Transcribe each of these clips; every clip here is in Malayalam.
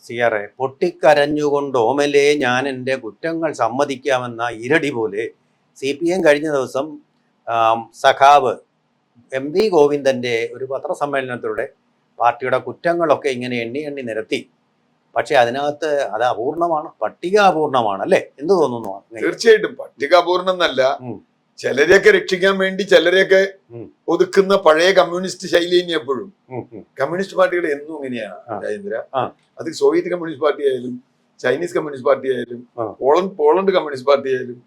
സിയറെ പൊട്ടിക്കരഞ്ഞുകൊണ്ട് ഓമലെ ഞാൻ എൻ്റെ കുറ്റങ്ങൾ സമ്മതിക്കാമെന്ന ഇരടി പോലെ CPM കഴിഞ്ഞ ദിവസം സഖാവ് MV ഗോവിന്ദൻ്റെ ഒരു പത്രസമ്മേളനത്തിലൂടെ പാർട്ടിയുടെ കുറ്റങ്ങളൊക്കെ ഇങ്ങനെ എണ്ണി എണ്ണി നിരത്തി. പക്ഷെ അതിനകത്ത് അത് അപൂർണമാണ്, പട്ടിക അപൂർണമാണ് അല്ലേ? എന്ത് തോന്നുന്നു? തീർച്ചയായിട്ടും പട്ടിക അപൂർണം എന്നല്ല, ചിലരെയൊക്കെ രക്ഷിക്കാൻ വേണ്ടി ചിലരെയൊക്കെ ഒതുക്കുന്ന പഴയ കമ്മ്യൂണിസ്റ്റ് ശൈലി തന്നെ എപ്പോഴും. കമ്മ്യൂണിസ്റ്റ് പാർട്ടികൾ എന്നും ഇങ്ങനെയാണ് രാജേന്ദ്ര. അത് സോവിയറ്റ് കമ്മ്യൂണിസ്റ്റ് പാർട്ടി ആയാലും ചൈനീസ് കമ്മ്യൂണിസ്റ്റ് പാർട്ടി ആയാലും പോളണ്ട് കമ്മ്യൂണിസ്റ്റ് പാർട്ടി ആയാലും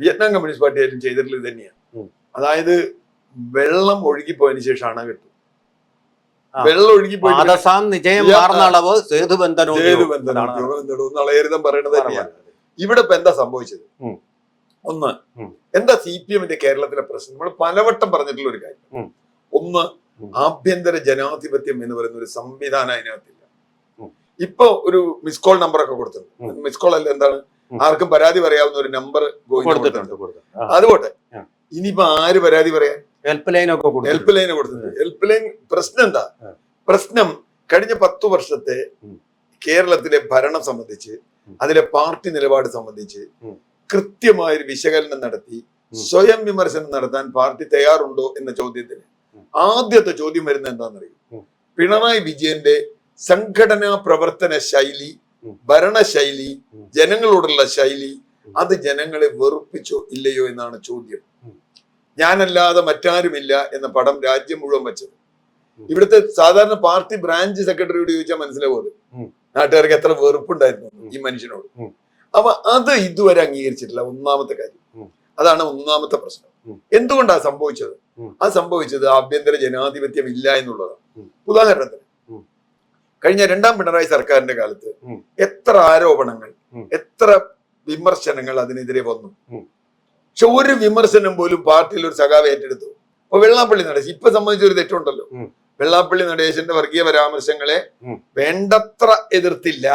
വിയറ്റ്നാം കമ്മ്യൂണിസ്റ്റ് പാർട്ടി ആയാലും ചെയ്തിട്ടുള്ളത് തന്നെയാണ്. അതായത് വെള്ളം ഒഴുകിപ്പോയതിനു ശേഷം അണ കെട്ടും. വെള്ളം ഒഴുകിപ്പോയി നളയരുതം പറയണത് തന്നെയാണ്. ഇവിടെ ഇപ്പൊ എന്താ സംഭവിച്ചത്? ഒന്ന്, എന്താ CPM കേരളത്തിലെ പ്രശ്നം? നമ്മൾ പലവട്ടം പറഞ്ഞിട്ടുള്ള ഒരു കാര്യം. ഒന്ന്, ആഭ്യന്തര ജനാധിപത്യം എന്ന് പറയുന്ന ഒരു സംവിധാനം അതിനകത്തില്ല. ഇപ്പൊ ഒരു മിസ് കോൾ നമ്പർ ഒക്കെ കൊടുത്തിട്ടുണ്ട്. മിസ് കോൾ അല്ല, എന്താണ്, ആർക്കും പരാതി പറയാവുന്ന ഒരു നമ്പർ അതുപോട്ടെ. ഇനിയിപ്പോ ആര് പരാതി പറയാൻ? ഹെൽപ്പ് ലൈൻ കൊടുത്തിട്ടുണ്ട്. ഹെൽപ്പ് ലൈൻ പ്രശ്നം എന്താ? പ്രശ്നം കഴിഞ്ഞ 10 വർഷത്തെ കേരളത്തിലെ ഭരണം സംബന്ധിച്ച്, അതിലെ പാർട്ടി നിലപാട് സംബന്ധിച്ച് കൃത്യമായൊരു വിശകലനം നടത്തി സ്വയം വിമർശനം നടത്താൻ പാർട്ടി തയ്യാറുണ്ടോ എന്ന ചോദ്യത്തിന് ആദ്യത്തെ ചോദ്യം വരുന്ന എന്താണെന്നറിയും? പിണറായി വിജയന്റെ സംഘടനാ പ്രവർത്തന ശൈലി, ഭരണശൈലി, ജനങ്ങളോടുള്ള ശൈലി, അത് ജനങ്ങളെ വെറുപ്പിച്ചോ ഇല്ലയോ എന്നാണ് ചോദ്യം. ഞാനല്ലാതെ മറ്റാരുമില്ല എന്ന പടം രാജ്യം മുഴുവൻ വെച്ചത്. ഇവിടുത്തെ സാധാരണ പാർട്ടി ബ്രാഞ്ച് സെക്രട്ടറിയോട് ചോദിച്ചാൽ മനസ്സിലാവും അത് നാട്ടുകാർക്ക് എത്ര വെറുപ്പുണ്ടായിരുന്നു ഈ മനുഷ്യനോട്. അപ്പൊ അത് ഇതുവരെ അംഗീകരിച്ചിട്ടില്ല. ഒന്നാമത്തെ കാര്യം അതാണ്. ഒന്നാമത്തെ പ്രശ്നം എന്തുകൊണ്ടാണ് സംഭവിച്ചത്? അത് സംഭവിച്ചത് ആഭ്യന്തര ജനാധിപത്യം ഇല്ല എന്നുള്ളതാണ്. ഉദാഹരണത്തിന് കഴിഞ്ഞ 2ാം പിണറായി സർക്കാരിന്റെ കാലത്ത് എത്ര ആരോപണങ്ങൾ, എത്ര വിമർശനങ്ങൾ അതിനെതിരെ വന്നു. പക്ഷെ ഒരു വിമർശനം പോലും പാർട്ടിയിൽ ഒരു സഖാവ് ഏറ്റെടുത്തു. അപ്പൊ വെള്ളാപ്പള്ളി നടേശൻ ഇപ്പൊ സംബന്ധിച്ച ഒരു തെറ്റുണ്ടല്ലോ. വെള്ളാപ്പള്ളി നടേശന്റെ വർഗീയ പരാമർശങ്ങളെ വേണ്ടത്ര എതിർത്തില്ല.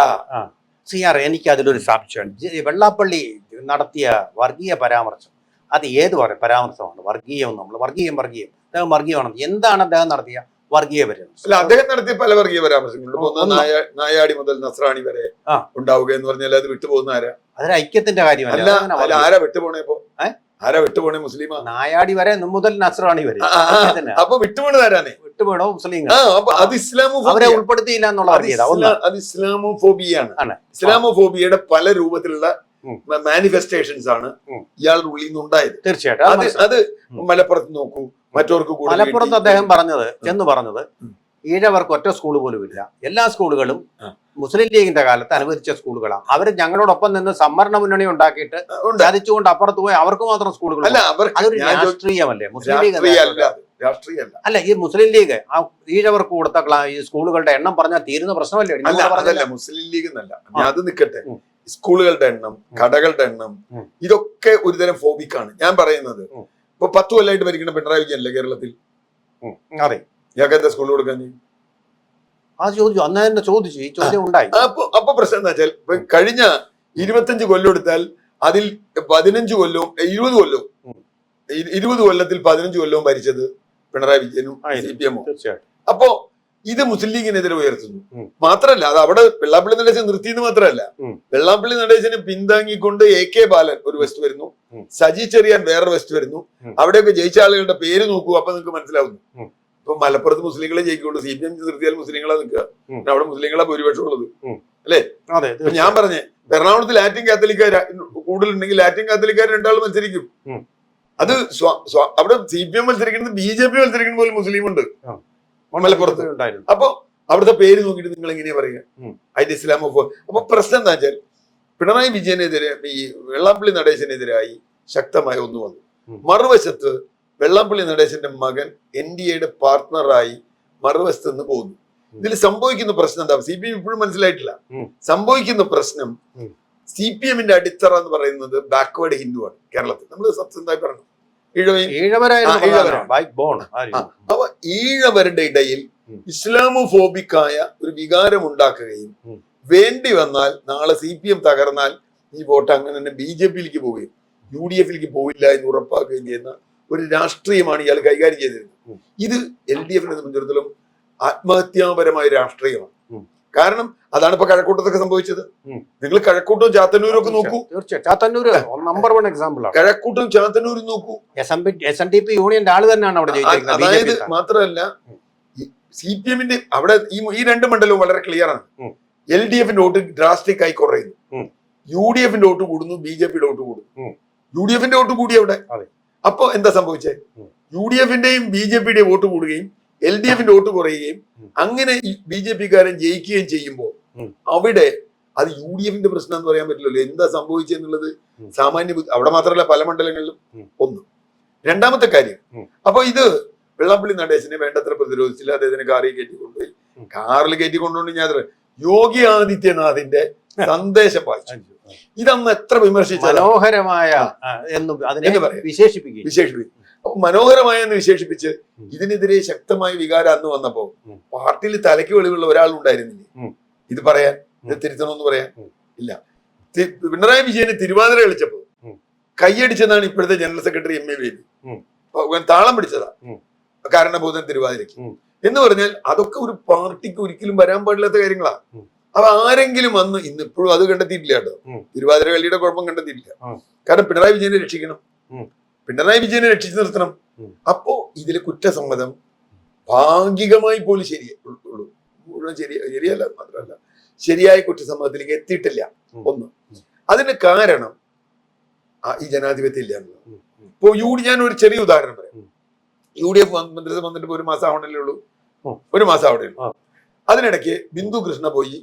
സിയാർ, എനിക്ക് അതിലൊരു സംശയം. വെള്ളാപ്പള്ളി നടത്തിയ വർഗീയ പരാമർശം അത് ഏത് പരാമർശമാണ്? വർഗീയം, നമ്മൾ വർഗീയം അദ്ദേഹം വർഗീയമാണ്. എന്താണ് അദ്ദേഹം നടത്തിയ വർഗീയ പരാമർശം? അല്ല, അദ്ദേഹം നടത്തിയ പല വർഗീയ പരാമർശങ്ങളുണ്ട്. നായാടി മുതൽ നസ്രാണി വരെ ഉണ്ടാവുക എന്ന് പറഞ്ഞാൽ അത് വിട്ടുപോകുന്ന ആരാ? അതൊരു ഐക്യത്തിന്റെ കാര്യമല്ല. ആരാ വിട്ടുപോണേ? ഇപ്പൊ ആരാ വിട്ടുപോണേ? മുസ്ലിമാ. നായാടി വരെ മുതൽ നസ്രാണി വരെ. അപ്പൊ വിട്ടുപോണത് ആരാണ്? വിട്ടുപോണോ മുസ്ലിം. അത് ഇസ്ലാമോ അവരെ ഉൾപ്പെടുത്തിയില്ല എന്നുള്ള അത് ഇസ്ലാമോഫോബിയാണ്. ഇസ്ലാമോഫോബിയയുടെ പല രൂപത്തിലുള്ള മാനിഫെസ്റ്റേഷൻസ് ആണ് ഇയാളുടെ ഉള്ളിൽ നിന്നുണ്ടായത്. തീർച്ചയായിട്ടും അത് മലപ്പുറത്ത് നോക്കൂ, മറ്റവർക്ക് മലപ്പുറത്ത് അദ്ദേഹം പറഞ്ഞത് ഈഴവർക്ക് ഒറ്റ സ്കൂൾ പോലും ഇല്ല, എല്ലാ സ്കൂളുകളും മുസ്ലിം ലീഗിന്റെ കാലത്ത് അനുവദിച്ച സ്കൂളുകളാണ്. അവർ ഞങ്ങളോടൊപ്പം നിന്ന് സംവരണ മുന്നണി ഉണ്ടാക്കിയിട്ട് ചതിച്ചുകൊണ്ട് അപ്പുറത്ത് പോയി അവർക്ക് മാത്രം സ്കൂളുകൾ. അതൊരു രാഷ്ട്രീയമല്ലേ? മുസ്ലിം ലീഗ് അല്ല, ഈ മുസ്ലിം ലീഗ് ആ ഈഴവർക്ക് കൊടുത്ത ഈ സ്കൂളുകളുടെ എണ്ണം പറഞ്ഞാൽ തീരുന്ന പ്രശ്നമല്ലേ? അതല്ല മുസ്ലിം ലീഗ് എന്നല്ല, അത് നിൽക്കട്ടെ. സ്കൂളുകളുടെ എണ്ണം, കടകളുടെ എണ്ണം, ഇതൊക്കെ ഒരുതരം ഫോബിക്കാണ്. ഞാൻ പറയുന്നത് ഇപ്പൊ 10 കൊല്ലമായിട്ട് ഭരിക്കുന്ന പിണറായി വിജയനല്ലേ കേരളത്തിൽ? അതെ. ഞങ്ങൾക്ക് എന്താ സ്കൂൾ കൊടുക്കാൻ? അപ്പൊ പ്രശ്നം എന്താ വെച്ചാൽ കഴിഞ്ഞ 25 കൊല്ലം എടുത്താൽ അതിൽ 15 കൊല്ലവും 20 കൊല്ലത്തിൽ 15 കൊല്ലവും ഭരിച്ചത് പിണറായി വിജയനും CPM. അപ്പോ ഇത് മുസ്ലിം ലീഗിനെതിരെ ഉയർത്തുന്നു. മാത്രല്ല, അത് അവിടെ വെള്ളാപ്പള്ളി നടേശൻ നിർത്തിയെന്ന് മാത്രമല്ല, വെള്ളാപ്പള്ളി നടേശനെ പിന്താങ്ങിക്കൊണ്ട് AK ബാലൻ ഒരു വെസ്റ്റ് വരുന്നു, സജി ചെറിയാൻ വേറൊരു വെസ്റ്റ് വരുന്നു. അവിടെയൊക്കെ ജയിച്ച ആളുകളുടെ പേര് നോക്കൂ, അപ്പൊ നിങ്ങൾക്ക് മനസ്സിലാവുന്നു. ഇപ്പൊ മലപ്പുറത്ത് മുസ്ലിങ്ങളെ ജയിക്കുള്ളൂ. CPM നിർത്തിയാൽ മുസ്ലിങ്ങളെ നിൽക്കുക. അവിടെ മുസ്ലിങ്ങളെ ഭൂരിപക്ഷം ഉള്ളത് അല്ലേ? ഞാൻ പറഞ്ഞേ, എറണാകുളത്ത് ലാറ്റിൻ കാത്തലിക്കാർ കൂടുതലുണ്ടെങ്കിൽ ലാറ്റിൻ കാത്തലിക്കാർ 2 ആൾ മത്സരിക്കും. അത് അവിടെ CPM മത്സരിക്കുന്നത് BJP മത്സരിക്കുന്ന പോലെ മുസ്ലിം ഉണ്ട് മലപ്പുറത്ത്. അപ്പൊ അവിടുത്തെ പേര് നോക്കിയിട്ട് നിങ്ങൾ എങ്ങനെയാ പറയുക അതിന്റെ ഇസ്ലാമോഫോ? അപ്പൊ പ്രശ്നം എന്താ വെച്ചാൽ പിണറായി വിജയനെതിരെ ഈ വെള്ളാപ്പള്ളി നടേശനെതിരായി ശക്തമായ ഒന്ന് വന്നു. മറുവശത്ത് വെള്ളാപ്പള്ളി നടേശന്റെ മകൻ NDAയുടെ പാർട്ട്ണറായി മറുവശത്ത് നിന്ന് പോകുന്നു. ഇതിൽ സംഭവിക്കുന്ന പ്രശ്നം എന്താ? CPM ഇപ്പോഴും മനസ്സിലായിട്ടില്ല. സംഭവിക്കുന്ന പ്രശ്നം CPMന്റെ അടിത്തറ എന്ന് പറയുന്നത് ബാക്ക്വേർഡ് ഹിന്ദുവാണ് കേരളത്തിൽ. നമ്മൾ സത്യസന്ധമായി പറഞ്ഞു, അപ്പൊ ഈഴവരുടെ ഇടയിൽ ഇസ്ലാമോഫോബിക്കായ ഒരു വികാരം ഉണ്ടാക്കുകയും വേണ്ടി വന്നാൽ നാളെ CPM തകർന്നാൽ ഈ വോട്ട് അങ്ങനെ തന്നെ BJPയിലേക്ക് പോവുകയും UDFിലേക്ക് പോവില്ല എന്ന് ഉറപ്പാക്കുകയും ചെയ്യുന്ന ഒരു രാഷ്ട്രീയമാണ് ഇയാൾ കൈകാര്യം ചെയ്തിരുന്നത്. ഇത് LDFിനെ സംബന്ധിച്ചിടത്തോളം ആത്മഹത്യാപരമായ രാഷ്ട്രീയമാണ്. കാരണം അതാണ് ഇപ്പൊ കഴക്കൂട്ടത്തൊക്കെ സംഭവിച്ചത്. ഉം. നിങ്ങൾ കഴക്കൂട്ടവും ചാത്തന്നൂരും ഒക്കെ നോക്കൂ. തീർച്ചയായും ചാത്തന്നൂർ നമ്പർ 1 എക്സാമ്പിൾ ആണ്. കഴക്കൂട്ടവും ചാത്തന്നൂരും നോക്കൂ. SNDP യൂണിയന്റെ ആള് തന്നെയാണ് അവിടെ ജയിച്ചിരിക്കുന്നത്. അതായത് BJP. മാത്രമല്ല CPM അവിടെ ഈ രണ്ട് മണ്ഡലവും വളരെ ക്ലിയർ ആണ്. ഉം. LDF വോട്ട് ഡ്രാസ്റ്റിക് ആയി കുറയുന്നു. ഉം. UDF വോട്ട് കൂടുന്നു, BJP വോട്ട് കൂടുന്നു. ഉം. UDF വോട്ട് കൂടി അവിടെ. അതെ. അപ്പൊ എന്താ സംഭവിച്ചത്? ഉം. UDF BJP വോട്ട് കൂടുകയും LDF വോട്ട് കുറയുകയും അങ്ങനെ BJP-കാരൻ ജയിക്കുകയും ചെയ്യുമ്പോൾ അവിടെ അത് UDF പ്രശ്നം എന്ന് പറയാൻ പറ്റില്ലല്ലോ. എന്താ സംഭവിച്ചെന്നുള്ളത് സാമാന്യ അവിടെ മാത്രമല്ല പല മണ്ഡലങ്ങളിലും. ഒന്ന്. രണ്ടാമത്തെ കാര്യം, അപ്പൊ ഇത് വെള്ളാപ്പള്ളി നടേശനെ വേണ്ടത്ര പ്രതിരോധിച്ചില്ല. അദ്ദേഹത്തിന് കാറിൽ കയറ്റിക്കൊണ്ടുപോയി. കാറിൽ കയറ്റിക്കൊണ്ടുകൊണ്ട് ഞാൻ യോഗി ആദിത്യനാഥിന്റെ സന്ദേശം വായിച്ചു. ഇതന്ന് എത്ര വിമർശിച്ചാൽ മനോഹരമായ എന്ന് വിശേഷിപ്പിക്കും. അപ്പൊ മനോഹരമായ എന്ന് വിശേഷിപ്പിച്ച് ഇതിനെതിരെ ശക്തമായ വികാരം അന്ന് വന്നപ്പോ പാർട്ടിയിൽ തലയ്ക്ക് വെളിവുള്ള ഒരാളുണ്ടായിരുന്നില്ലേ ഇത് പറയാൻ, ഇത് തിരുത്തണമെന്ന് പറയാൻ? ഇല്ല. പിണറായി വിജയന് തിരുവാതിര കളിച്ചപ്പോ കൈയടിച്ചതാണ് ഇപ്പോഴത്തെ ജനറൽ സെക്രട്ടറി MA ബേബി. താളം പിടിച്ചതാ കാരണബോധം തിരുവാതിരയ്ക്ക് എന്ന് പറഞ്ഞാൽ അതൊക്കെ ഒരു പാർട്ടിക്ക് ഒരിക്കലും വരാൻ പാടില്ലാത്ത കാര്യങ്ങളാ. അപ്പൊ ആരെങ്കിലും വന്ന് ഇന്നിപ്പോഴും അത് കണ്ടെത്തിയിട്ടില്ല കേട്ടോ. തിരുവാതിര കളിയുടെ കുഴപ്പം കണ്ടെത്തിയിട്ടില്ല. കാരണം പിണറായി വിജയനെ രക്ഷിക്കണം, പിണറായി വിജയനെ രക്ഷിച്ചു നിർത്തണം. അപ്പോ ഇതിലെ കുറ്റസമ്മതം ഭാഗികമായി പോലും ശരിയുള്ളൂ. മുഴുവൻ ശരിയല്ല മാത്രമല്ല ശരിയായ കുറ്റസമ്മതത്തിലേക്ക് എത്തിയിട്ടില്ല. ഒന്ന്. അതിന് കാരണം ഈ ജനാധിപത്യം ഇല്ല എന്നുള്ളത്. ഇപ്പോ ഞാൻ ഒരു ചെറിയ ഉദാഹരണം പറയാം. UDF മന്ത്രിസഭ വന്നിട്ട് ഒരു മാസം ആവണല്ലേ ഉള്ളൂ, ഒരു മാസം അവിടെ ഉള്ളൂ. അതിനിടയ്ക്ക് ബിന്ദു കൃഷ്ണ പോയി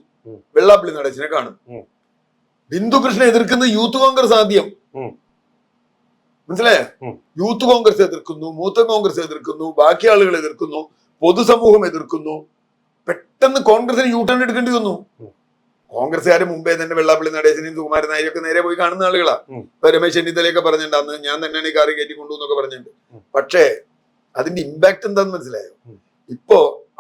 വെള്ളാപ്പള്ളി നടേശനെ കാണും. ബിന്ദു കൃഷ്ണ എതിർക്കുന്ന യൂത്ത് കോൺഗ്രസ് ആദ്യം, മനസ്സിലായോ? യൂത്ത് കോൺഗ്രസ് എതിർക്കുന്നു, മൂത്ത കോൺഗ്രസ് എതിർക്കുന്നു, ബാക്കി ആളുകൾ എതിർക്കുന്നു, പൊതുസമൂഹം എതിർക്കുന്നു. പെട്ടെന്ന് കോൺഗ്രസിന് യൂട്ടേൺ എടുക്കേണ്ടി വന്നു. കോൺഗ്രസ്സുകാർ മുമ്പേ തന്നെ വെള്ളാപ്പള്ളി നടേശനെയും സുകുമാരൻ നായരൊക്കെ നേരെ പോയി കാണുന്ന ആളുകളാ. ഇപ്പൊ രമേശ് ചെന്നിത്തലയൊക്കെ പറഞ്ഞിട്ടുണ്ട് അന്ന് ഞാൻ തന്നെയാണ് ഈ കാറി കയറ്റി കൊണ്ടുവന്നൊക്കെ പറഞ്ഞിട്ടുണ്ട്. പക്ഷേ അതിന്റെ ഇമ്പാക്ട് എന്താന്ന് മനസ്സിലായോ? ഇപ്പോ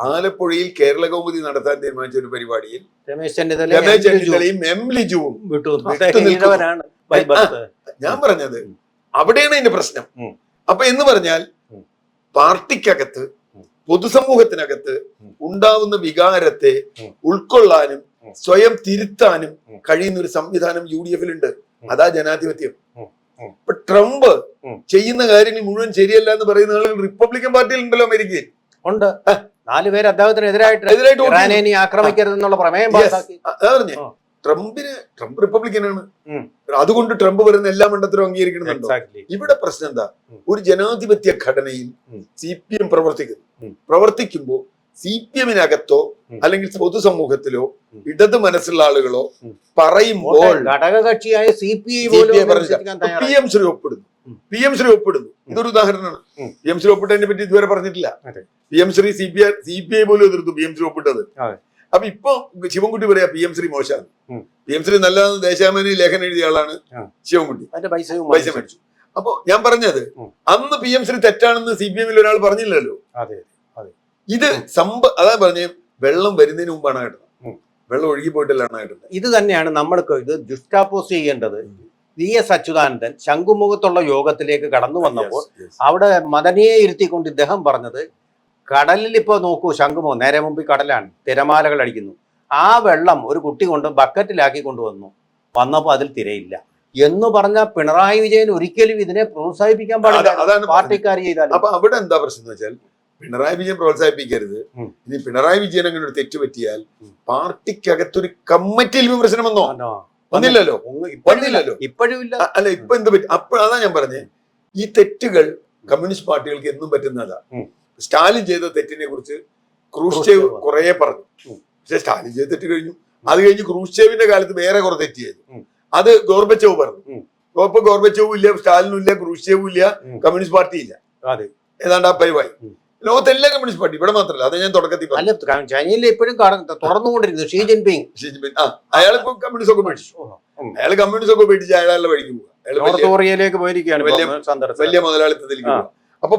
ആലപ്പുഴയിൽ കേരള കൗമുദി നടത്താൻ തീരുമാനിച്ച ഒരു പരിപാടിയിൽ രമേശ് ചെന്നിത്തലയും M ലിജുവും ഞാൻ പറഞ്ഞത് അവിടെയാണ് അതിന്റെ പ്രശ്നം. അപ്പൊ എന്ന് പറഞ്ഞാൽ പാർട്ടിക്കകത്ത് പൊതുസമൂഹത്തിനകത്ത് ഉണ്ടാവുന്ന വികാരത്തെ ഉൾക്കൊള്ളാനും സ്വയം തിരുത്താനും കഴിയുന്ന ഒരു സംവിധാനം UDF ഉണ്ട്. അതാ ജനാധിപത്യം. ഇപ്പൊ ട്രംപ് ചെയ്യുന്ന കാര്യങ്ങൾ മുഴുവൻ ശരിയല്ല എന്ന് പറയുന്ന ആളുകൾ റിപ്പബ്ലിക്കൻ പാർട്ടിയിൽ ഉണ്ടല്ലോ അമേരിക്കയിൽ ഉണ്ട്. 4 പേര് അദ്ദേഹത്തിന് എതിരായിട്ട് ആക്രമിക്കരുതെന്നുള്ള പ്രമേയം പാസാക്കി. പറഞ്ഞേ ട്രംപ് റിപ്പബ്ലിക്കനാണ്. അതുകൊണ്ട് ട്രംപ് വരുന്ന എല്ലാ മണ്ഡലത്തിലും അംഗീകരിക്കണമെന്നുണ്ടോ? ഇവിടെ പ്രശ്നം എന്താ? ഒരു ജനാധിപത്യ ഘടനയിൽ CPM പ്രവർത്തിക്കുമ്പോ CPM-നകത്തോ അല്ലെങ്കിൽ പൊതുസമൂഹത്തിലോ ഇടത് മനസ്സുള്ള ആളുകളോ പറയുമ്പോൾ ഘടകകക്ഷിയായ PM ശ്രീ ഒപ്പിടുന്നു. ഇതൊരു ഉദാഹരണമാണ്. PM ശ്രീ ഒപ്പിട്ടതിനെ പറ്റി ഇതുവരെ പറഞ്ഞിട്ടില്ല. PM ശ്രീ CPI പോലും എതിർത്തു PM ശ്രീ ഒപ്പിട്ടത്. അപ്പൊ ഇപ്പൊ ശിവൻകുട്ടി പറയാ PM ശ്രീ മോശമാണ്. PM ശ്രീ നല്ലതെന്ന് ദേശാഭിമാനി ലേഖനം എഴുതിയ ആളാണ് ശിവൻകുട്ടി. പൈസ മേടിച്ചു. അപ്പൊ ഞാൻ പറഞ്ഞത് അന്ന് PM ശ്രീ തെറ്റാണെന്ന് CPM-ൽ ഒരാൾ പറഞ്ഞില്ലല്ലോ. ഇത് അതാ പറഞ്ഞ വെള്ളം വരുന്നതിന് മുമ്പാണ് കേട്ടത്, വെള്ളം ഒഴുകി പോയിട്ടില്ലാണ് കേട്ടത്. ഇത് തന്നെയാണ് നമ്മൾക്ക് ഇത് ജുസ്റ്റാപ്പോസ് ചെയ്യേണ്ടത്. VS അച്യുതാനന്ദൻ ശംഖുമുഖത്തുള്ള യോഗത്തിലേക്ക് കടന്നു വന്നപ്പോൾ അവിടെ മദനിയെ ഇരുത്തിക്കൊണ്ട് ഇദ്ദേഹം പറഞ്ഞത് കടലിൽ ഇപ്പൊ നോക്കൂ, ശംഖുമുഖം നേരെ മുമ്പിൽ കടലാണ്, തിരമാലകൾ അടിക്കുന്നു. ആ വെള്ളം ഒരു കുട്ടി കൊണ്ട് ബക്കറ്റിലാക്കി വന്നപ്പോ അതിൽ തിരയില്ല എന്ന് പറഞ്ഞ പിണറായി വിജയൻ ഒരിക്കലും ഇതിനെ പ്രോത്സാഹിപ്പിക്കാൻ പാടില്ല. അതാണ് പാർട്ടിക്കാർ ചെയ്താൽ. അപ്പൊ അവിടെ എന്താ പ്രശ്നം എന്ന് വെച്ചാൽ പിണറായി വിജയൻ പ്രോത്സാഹിപ്പിക്കരുത്. ഇനി പിണറായി വിജയൻ അങ്ങനെ ഒരു തെറ്റ് പറ്റിയാൽ പാർട്ടിക്കകത്തൊരു കമ്മിറ്റിയിൽ വിമർശനം വന്നില്ലല്ലോ. ഇപ്പോഴും ഇല്ല. അല്ല ഇപ്പൊ എന്ത് പറ്റി? അതാ ഞാൻ പറഞ്ഞേ, ഈ തെറ്റുകൾ കമ്മ്യൂണിസ്റ്റ് പാർട്ടികൾക്ക് എന്നും പറ്റുന്നതാ. സ്റ്റാലിൻ ചെയ്ത തെറ്റിനെ കുറിച്ച് ക്രൂഷ്ചേവ് കുറെ പറഞ്ഞു. പക്ഷെ സ്റ്റാലിൻ ചെയ്ത തെറ്റ് കഴിഞ്ഞു. അത് കഴിഞ്ഞ് ക്രൂഷ്ചേവിന്റെ കാലത്ത് വേറെ കുറെ തെറ്റ് ചെയ്തു. അത് ഗോർബച്ചേവ് പറഞ്ഞു. ഇപ്പൊ ഗോർബച്ചേവും ഇല്ല, സ്റ്റാലിനും ഇല്ല, ക്രൂഷ്ചേവും ഇല്ല, കമ്മ്യൂണിസ്റ്റ് പാർട്ടി ഇല്ല. ഏതാണ്ട് ആ പരിവായി. ലോകത്തെല്ലാം കമ്മ്യൂണിസ്റ്റ് പാർട്ടി, ഇവിടെ മാത്രമല്ല. അത് ഞാൻ തുടക്കത്തിൽ ചൈനയിൽ ഇപ്പോഴും തുറന്നുകൊണ്ടിരിക്കുന്നു. ഷീ ജിൻപിങ് അയാളിപ്പോ കമ്മ്യൂണിസ്റ്റ് ഒക്കെ മേടിച്ചു. അയാൾ കമ്മ്യൂണിസ്റ്റ് ഒക്കെ മേടിച്ച് അയാളുടെ വഴിക്ക് പോവുക, പോയിരിക്കുകയാണ്, വലിയ മുതലാളിത്തത്തിലേക്ക് പോവുക. അപ്പൊ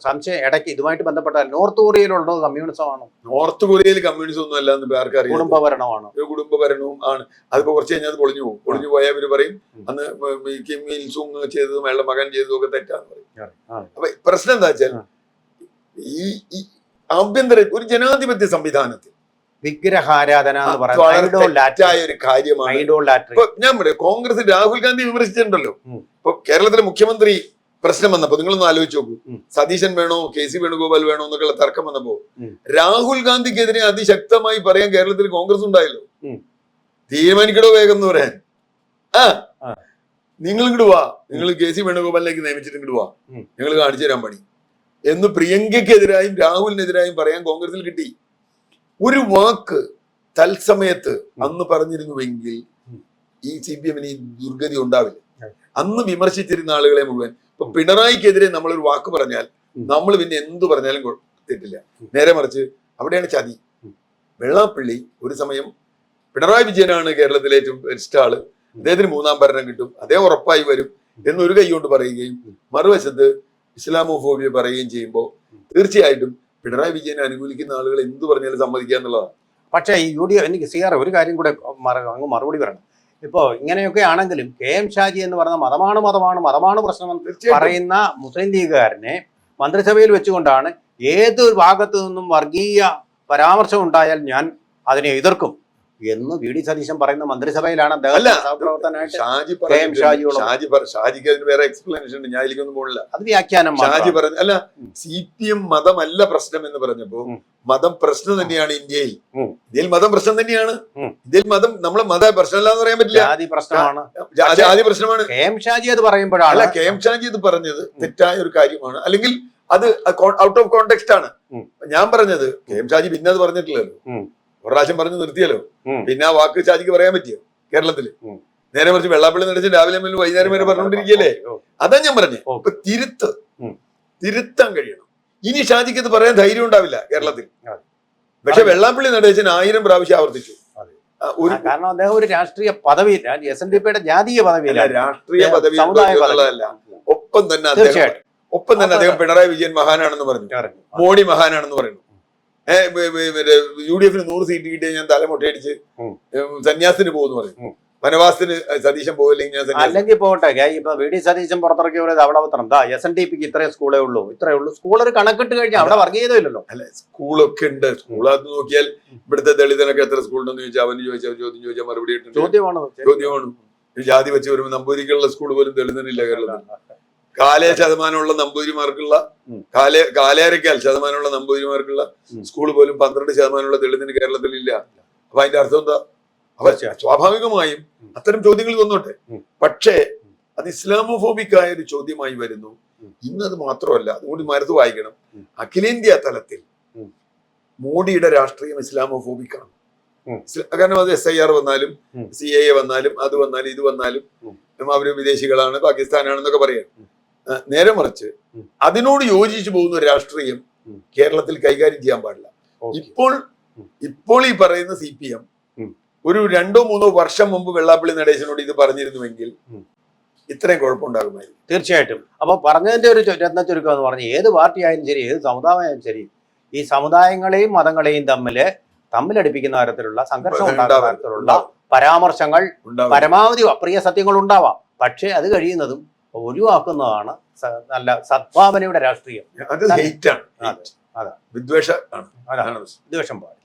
സംശയം ഇടയ്ക്ക് ഇതുമായിട്ട് ബന്ധപ്പെട്ടാൽ നോർത്ത് കൊറിയയിലുള്ളത് കമ്മ്യൂണിസം ആണോ? നോർത്ത് കൊറിയയിൽ കമ്മ്യൂണിസം ഒന്നും അല്ല എന്ന് ആർക്കറിയാം. കുടുംബഭരണമാണ്. കുടുംബഭരണവും ആണ്. അതിപ്പോ കുറച്ച് കഴിഞ്ഞാൽ അത് പൊളിഞ്ഞു പോകും. പൊളിഞ്ഞു പോയാൽ അവര് പറയും അന്ന് കിം ഇൽ സുങ് ചെയ്തതും അയാളുടെ മകൻ ചെയ്തതും ഒക്കെ തെറ്റാന്ന് പറയും. അപ്പൊ പ്രശ്നം എന്താ വെച്ചാൽ ഈ ആഭ്യന്തര ഒരു ജനാധിപത്യ സംവിധാനത്തിൽ വിഗ്രഹാരാധന എന്ന് വളരെ പറയുന്നത് തെറ്റായ ഒരു കാര്യമാണ്. ഐഡോലാട്രി. ഇപ്പൊ ഞാൻ പറയാം, കോൺഗ്രസ് രാഹുൽ ഗാന്ധി വിമർശിച്ചിട്ടുണ്ടല്ലോ. ഇപ്പൊ കേരളത്തിലെ മുഖ്യമന്ത്രി പ്രശ്നം വന്നപ്പോ നിങ്ങളൊന്ന് ആലോചിച്ച് നോക്കൂ, സതീശൻ വേണോ KC വേണുഗോപാൽ വേണോ എന്നൊക്കെയുള്ള തർക്കം വന്നപ്പോ രാഹുൽ ഗാന്ധിക്കെതിരെ അതിശക്തമായി പറയാൻ കേരളത്തിൽ കോൺഗ്രസ് ഉണ്ടായല്ലോ. തീരുമാനിക്കടോ വേഗം എന്ന് പറയാൻ. നിങ്ങൾ ഇങ്ങോട്ട് വാ, നിങ്ങൾ KC വേണുഗോപാലിലേക്ക് നിയമിച്ചിട്ട് ഇങ്ങോട്ട് വാ, ഞങ്ങൾ കാണിച്ചു തരാൻ പണി എന്ന് പ്രിയങ്കയ്ക്കെതിരായും രാഹുലിനെതിരായും പറയാൻ കോൺഗ്രസിൽ കിട്ടി. ഒരു വാക്ക് തത്സമയത്ത് അന്ന് പറഞ്ഞിരുന്നുവെങ്കിൽ ഈ CPM-ന് ഈ ദുർഗതി ഉണ്ടാവില്ല. അന്ന് വിമർശിച്ചിരുന്ന ആളുകളെ മുഴുവൻ ഇപ്പൊ പിണറായിക്കെതിരെ നമ്മളൊരു വാക്ക് പറഞ്ഞാൽ നമ്മൾ പിന്നെ എന്തു പറഞ്ഞാലും തെറ്റില്ല. നേരെ മറിച്ച് അവിടെയാണ് ചതി. വെള്ളാപ്പള്ളി ഒരു സമയം പിണറായി വിജയനാണ് കേരളത്തിലെ ഏറ്റവും ബെസ്റ്റ് ആള്, അദ്ദേഹത്തിന് 3ാം ഭരണം കിട്ടും, അദ്ദേഹം ഉറപ്പായി വരും എന്നൊരു കൈ കൊണ്ട് പറയുകയും മറുവശത്ത് ഇസ്ലാമോഫോബിയ പറയുകയും ചെയ്യുമ്പോൾ തീർച്ചയായിട്ടും പിണറായി വിജയനെ അനുകൂലിക്കുന്ന ആളുകൾ എന്തു പറഞ്ഞാലും സമ്മതിക്കുക എന്നുള്ളതാണ്. പക്ഷേ ഈ എനിക്ക് CR ഒരു കാര്യം കൂടെ അങ്ങ് മറുപടി പറയണം. ഇപ്പോ ഇങ്ങനെയൊക്കെ ആണെങ്കിലും KM ഷാജി എന്ന് പറയുന്ന മതമാണ് പ്രശ്നം പറയുന്ന മുസ്ലിം ലീഗുകാരനെ മന്ത്രിസഭയിൽ വെച്ചുകൊണ്ടാണ് ഏത് ഭാഗത്തു നിന്നും വർഗീയ പരാമർശം ഉണ്ടായാൽ ഞാൻ അതിനെ എതിർക്കും എന്ന് VD സതീശൻ പറയുന്ന മന്ത്രിസഭയിലാണ് ഷാജിക്ക് അതിന് വേറെ എക്സ്പ്ലനേഷൻ ഉണ്ട്, ഞാൻ ഇതിലേക്കൊന്നും പോണില്ല. അത് വ്യാഖ്യാനം. ഷാജി പറഞ്ഞു അല്ല, CPM മതമല്ല പ്രശ്നം എന്ന് പറഞ്ഞപ്പോ മതം പ്രശ്നം തന്നെയാണ് ഇന്ത്യയിൽ. ഇന്ത്യയിൽ മതം പ്രശ്നം തന്നെയാണ്. ഇന്ത്യയിൽ മതം നമ്മളെ മത പ്രശ്നമല്ല എന്ന് പറയാൻ പറ്റില്ല, ജാതി പ്രശ്നമാണ്. ജാതി പ്രശ്നമാണ്. KM ഷാജി അത് പറയുമ്പോഴാണ്. അല്ല, KM ഷാജി ഇത് പറഞ്ഞത് തെറ്റായ ഒരു കാര്യമാണ്, അല്ലെങ്കിൽ അത് ഔട്ട് ഓഫ് കോണ്ടെക്സ്റ്റ് ആണ്. ഞാൻ പറഞ്ഞത് KM ഷാജി പിന്നെ അത് പറഞ്ഞിട്ടില്ലല്ലോ, ഒരു പ്രാവശ്യം പറഞ്ഞു നിർത്തിയല്ലോ, പിന്നെ ആ വാക്ക് ഷാജിക്ക് പറയാൻ പറ്റിയോ കേരളത്തില്? നേരെ മറിച്ച് വെള്ളാപ്പള്ളി നടത്തി രാവിലെ മുതൽ വൈകുന്നേരം വരെ പറഞ്ഞുകൊണ്ടിരിക്കുകയല്ലേ. അതാ ഞാൻ പറഞ്ഞേ, ഇപ്പൊ തിരുത്താൻ കഴിയണം. ഇനി ഷാജിക്ക് ഇത് പറയാൻ ധൈര്യം ഉണ്ടാവില്ല കേരളത്തിൽ. പക്ഷെ വെള്ളാപ്പള്ളി നടേശൻ 1000 പ്രാവശ്യം ആവർത്തിച്ചു. കാരണം അദ്ദേഹം ഒരു രാഷ്ട്രീയ പദവി, SNDP-യുടെ ജാതീയ പദവിയില്ല, രാഷ്ട്രീയ പദവി എന്നുള്ളതല്ല. ഒപ്പം തന്നെ അദ്ദേഹം പിണറായി വിജയൻ മഹാനാണെന്ന് പറഞ്ഞു, മോഡി മഹാനാണെന്ന് പറയുന്നു. UDF-ന് 100 സീറ്റ് കിട്ടിയ ഞാൻ തലമുട്ടയടിച്ച് സന്യാസത്തിന് പോകുന്നു പറയും. വനവാസത്തിന് സതീശൻ പോയില്ലെങ്കിൽ ഞാൻ അല്ലെങ്കിൽ പോകട്ടെ. ഇപ്പൊ VD സതീശൻ പുറത്തിറക്കിയ ഒരു ധവളപത്രം SNDP-ക്ക് ഇത്രയും സ്കൂളേ ഉള്ളൂ. സ്കൂൾ ഒരു കണക്കിട്ട് കഴിഞ്ഞാൽ അവിടെ വർഗീയതയില്ലല്ലോ. അല്ല, സ്കൂളൊക്കെ ഉണ്ട്. സ്കൂളത് നോക്കിയാൽ ഇവിടുത്തെ ദളിതനൊക്കെ എത്ര സ്കൂളുണ്ടെന്ന് ചോദിച്ചാൽ അവന് ചോദ്യം ചോദിച്ചാൽ മറുപടി കിട്ടും. ചോദ്യമാണ്. ജാതി വെച്ച് വരുമ്പോൾ നമ്പൂതിരിക്കുള്ള സ്കൂൾ പോലും ദളിതനില്ല കേരളത്തിൽ. കാലേ ശതമാനമുള്ള നമ്പൂതിരിമാർക്കുള്ള കാലേരക്കാൽ ശതമാനമുള്ള നമ്പൂതിരിമാർക്കുള്ള സ്കൂൾ പോലും 12% ദളിതന് കേരളത്തിൽ ഇല്ല. അപ്പൊ അതിന്റെ അർത്ഥം എന്താ? അവ സ്വാഭാവികമായും അത്തരം ചോദ്യങ്ങൾ വന്നോട്ടെ. പക്ഷേ അത് ഇസ്ലാമോഫോബിക് ആയ ഒരു ചോദ്യമായി വരുന്നു. ഇന്നത് മാത്രമല്ല, അതുകൊണ്ട് മരുന്ന് വായിക്കണം. അഖിലേന്ത്യാ തലത്തിൽ മോഡിയുടെ രാഷ്ട്രീയം ഇസ്ലാമോഫോബിക് ആണ്. കാരണം അത് SIR വന്നാലും CAA വന്നാലും അത് വന്നാലും ഇത് വന്നാലും അവര് വിദേശികളാണ്, പാകിസ്ഥാനാണെന്നൊക്കെ പറയാം. നേരെ മറിച്ച് അതിനോട് യോജിച്ചു പോകുന്ന ഒരു രാഷ്ട്രീയം കേരളത്തിൽ കൈകാര്യം ചെയ്യാൻ പാടില്ല. ഇപ്പോൾ ഈ പറയുന്ന CPM ഒരു 2-3 വർഷം മുമ്പ് വെള്ളാപ്പള്ളി നടേശനോട് ഇത് പറഞ്ഞിരുന്നുവെങ്കിൽ ഇത്രയും കുഴപ്പമുണ്ടാകുമായിരുന്നു. തീർച്ചയായിട്ടും. അപ്പൊ പറഞ്ഞതിന്റെ ഒരു രത്ന ചുരുക്കം എന്ന് പറഞ്ഞാൽ ഏത് പാർട്ടി ആയാലും ശരി, ഏത് സമുദായമായാലും ശരി, ഈ സമുദായങ്ങളെയും മതങ്ങളെയും തമ്മിലടിപ്പിക്കുന്ന തരത്തിലുള്ള സംഘർഷം ഉണ്ടാകുന്ന തരത്തിലുള്ള പരാമർശങ്ങൾ പരമാവധി അപ്രിയ സത്യങ്ങൾ ഉണ്ടാവാം. പക്ഷെ അത് കഴിയുന്നതും ഒഴിവാക്കുന്നതാണ് നല്ല സദ്ഭാവനയുടെ രാഷ്ട്രീയം. അത് ഹെയ്റ്റ് ആണ്, വിദ്വേഷം ആണ്, വിദ്വേഷം പാടില്ല.